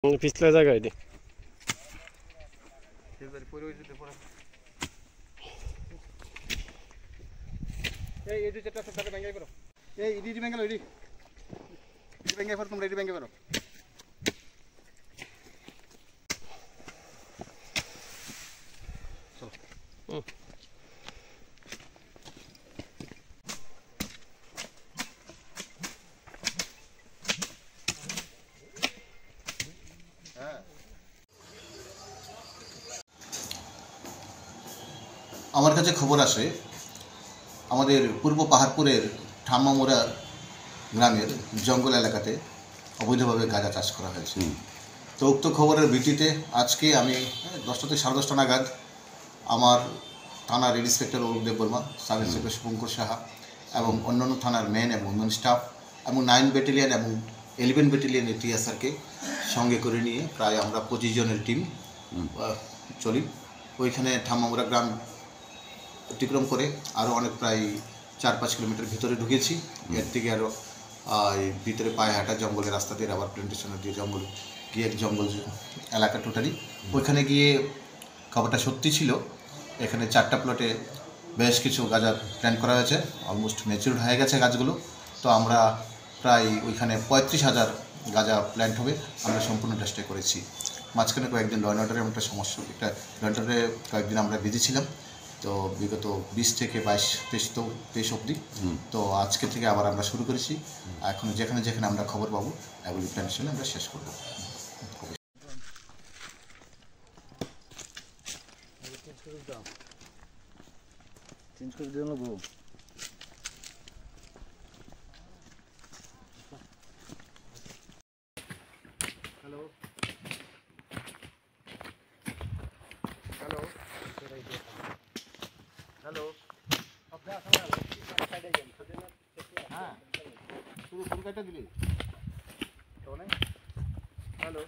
পিছলা জায়গা এটি আমার কাছে খবর আসে আমাদের পূর্ব পাহাড়পুরের ঠাম্মামোড়া গ্রামের জঙ্গল এলাকাতে অবৈধভাবে গাঁজা চাষ করা হয়েছে। তো উক্ত খবরের ভিত্তিতে আজকে আমি 10টা থেকে 10:30 নাগাদ আমার থানার ইন্সপেক্টর অরূপ দেব বর্মা, সাব ইন্সপেক্টর শুভঙ্কর সাহা এবং অন্যান্য থানার মেন এবং উইমেন স্টাফ এবং 9 ব্যাটালিয়ন এবং 11 ব্যাটালিয়নের টিএসআরকে সঙ্গে করে নিয়ে প্রায় আমরা 25 জনের টিম চলি। ওইখানে ঠাম্মামোড়া গ্রাম অতিক্রম করে আরও অনেক প্রায় 4-5 কিলোমিটার ভিতরে ঢুকেছি। এর থেকে আরও ভিতরে পায়ে হাঁটা জঙ্গলের রাস্তা দিয়ে রাবার প্ল্যান্টেশনের দিয়ে জঙ্গল গিয়ে জঙ্গল এলাকা টোটালি ওইখানে গিয়ে খবরটা সত্যি ছিল। এখানে 4টা প্লটে বেশ কিছু গাঁজা প্ল্যান করা হয়েছে, অলমোস্ট ম্যাচিউরড হয়ে গেছে গাছগুলো। তো আমরা প্রায় ওইখানে 35,000 গাঁজা প্ল্যান্ট হবে আমরা সম্পূর্ণ চেষ্টা করেছি। মাঝখানে কয়েকদিন ল অ্যান্ড অর্ডারের একটা সমস্যা, একটা ল অ্যান্ড অর্ডারে কয়েকদিন আমরা বিজি ছিলাম। তো বিগত 20 থেকে 22-23 অবধি তো আজকে থেকে আবার আমরা শুরু করেছি। এখন যেখানে যেখানে আমরা খবর পাবো এগুলি প্ল্যান্টেশনে আমরা শেষ করবো। চেঞ্জ করে দিয়ে নেবো। হ্যালো হ্যালো হ্যালো হ্যাঁ শুরু কাটা দিলি হ্যালো